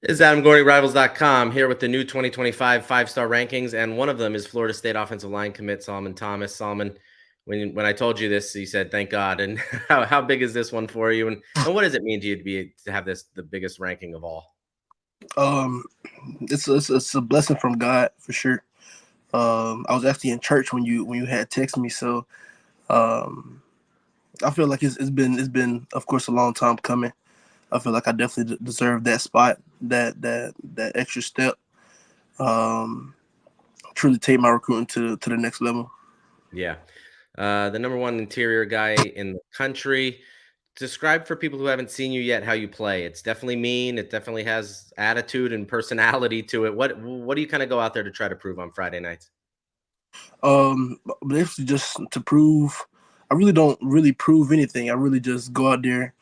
This is Adam Gorney, Rivals.com, here with the new 2025 five-star rankings, and one of them is Florida State offensive line commit Solomon Thomas. Solomon, when I told you this, you said, "Thank God." And how big is this one for you? And what does it mean to you to have this the biggest ranking of all? Um, it's a blessing from God for sure. I was actually in church when you had texted me, so um, I feel like it's been of course a long time coming. I feel like I definitely deserve that spot, that extra step. Um, Truly take my recruiting to the next level. Yeah, the number one interior guy in the country. Describe for people who haven't seen you yet how you play. It's definitely mean. It definitely has attitude and personality to it. What do you kind of go out there to try to prove on Friday nights? Basically just to prove, I really don't really prove anything. I really just go out there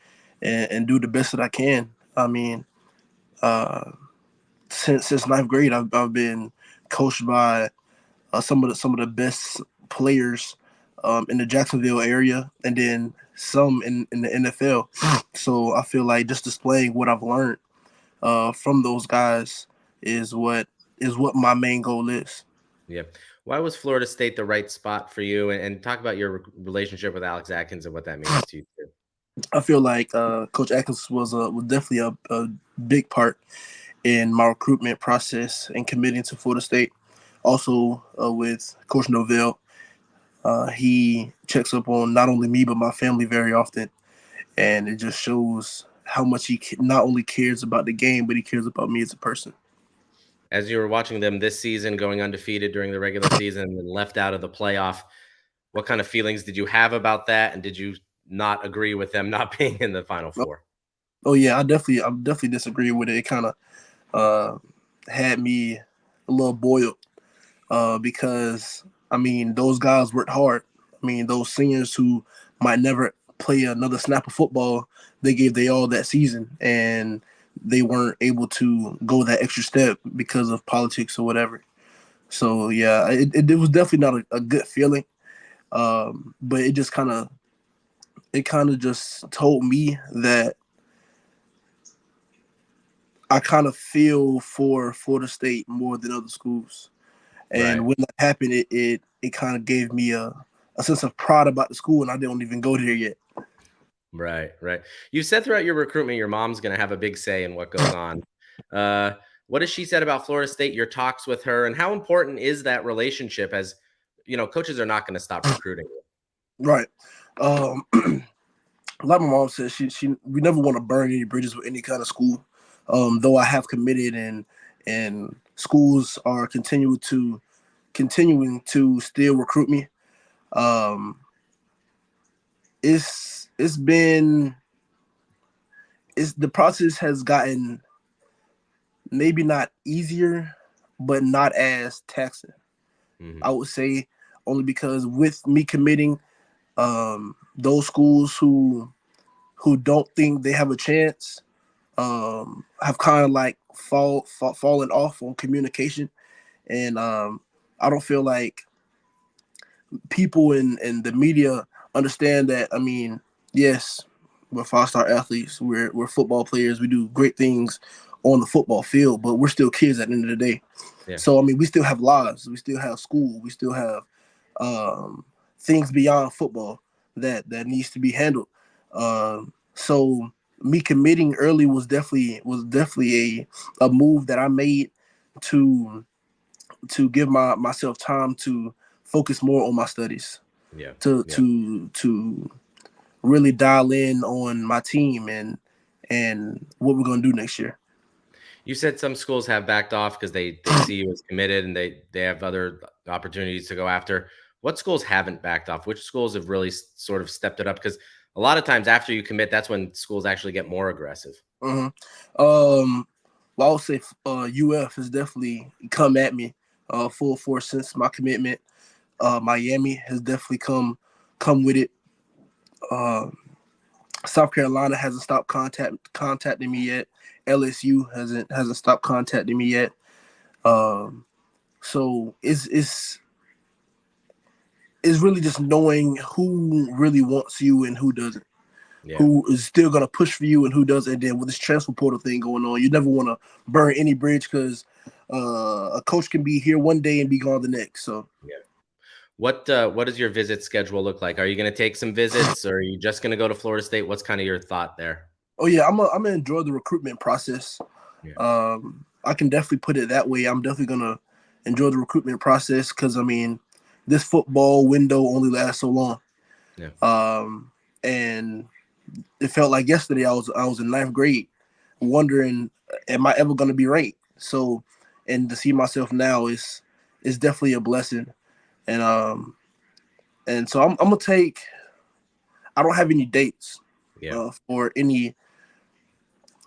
and do the best that I can. I mean, uh, since ninth grade, I've been coached by some of the best players in the Jacksonville area, and then some in the NFL. So I feel like just displaying what I've learned from those guys is what my main goal is. Yeah. Why was Florida State the right spot for you? And talk about your relationship with Alex Atkins and what that means to you too. I feel like Coach Atkins was definitely a big part in my recruitment process and committing to Florida State. Also with Coach Novell, he checks up on not only me but my family very often, and it just shows how much he not only cares about the game, but he cares about me as a person. As you were watching them this season, going undefeated during the regular season and left out of the playoff, what kind of feelings did you have about that? And did you not agree with them not being in the Final Oh, Four? oh yeah, I definitely disagree with it. It kind of uh, had me a little boiled because I mean those guys worked hard. I mean those seniors who might never play another snap of football, they gave they all that season, and they weren't able to go that extra step because of politics or whatever. So yeah, it was definitely not a good feeling. But it kind of just told me that I kind of feel for Florida State more than other schools. Right. And when that happened, it kind of gave me a sense of pride about the school, and I didn't even go there yet. Right, right. You said throughout your recruitment your mom's going to have a big say in what goes on. Uh, what has she said about Florida State? Your talks with her, and how important is that relationship? As you know, coaches are not going to stop recruiting. Right. Um, like my mom said, she we never want to burn any bridges with any kind of school. Though I have committed, and schools are continuing to still recruit me. Um, it's been it's the process has gotten maybe not easier, but not as taxing. Hmm. I would say only because with me committing, those schools who don't think they have a chance have kind of like fallen off on communication, and I don't feel like people in the media understand that. I mean, yes, we're five-star athletes. We're football players. We do great things on the football field, but we're still kids at the end of the day. Yeah. So I mean, we still have lives. We still have school. We still have um, things beyond football that needs to be handled. So me committing early was definitely a move that I made to give myself time to focus more on my studies, Yeah. Yeah. to really dial in on my team and what we're gonna do next year. You said some schools have backed off because they see you as committed and they have other opportunities to go after. What schools haven't backed off? Which schools have really sort of stepped it up? Because a lot of times after you commit, that's when schools actually get more aggressive. Hmm. Um, well, I would say UF has definitely come at me full force since my commitment. Miami has definitely come with it. Uh, South Carolina hasn't stopped contacting me yet. LSU hasn't stopped contacting me yet. Um, so it's really just knowing who really wants you and who doesn't. Yeah. who is still gonna push for you and who does. And then with this transfer portal thing going on, you never want to burn any bridge because a coach can be here one day and be gone the next. So Yeah. What does your visit schedule look like? Are you going to take some visits, or are you just going to go to Florida State? What's kind of your thought there? oh yeah, I'm gonna enjoy the recruitment process. Yeah. I can definitely put it that way. I'm definitely gonna enjoy the recruitment process because I mean, this football window only lasts so long. Yeah. And it felt like yesterday I was in ninth grade, wondering, am I ever gonna be ranked? So, and to see myself now is definitely a blessing. And and so I'm gonna take. I don't have any dates Yeah. for any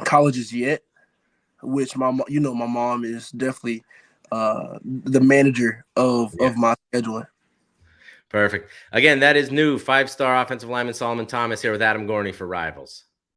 colleges yet, which my mom is definitely the manager Yeah. of my scheduling. Perfect. Again, that is new 5-star offensive lineman Solomon Thomas here with Adam Gorney for Rivals.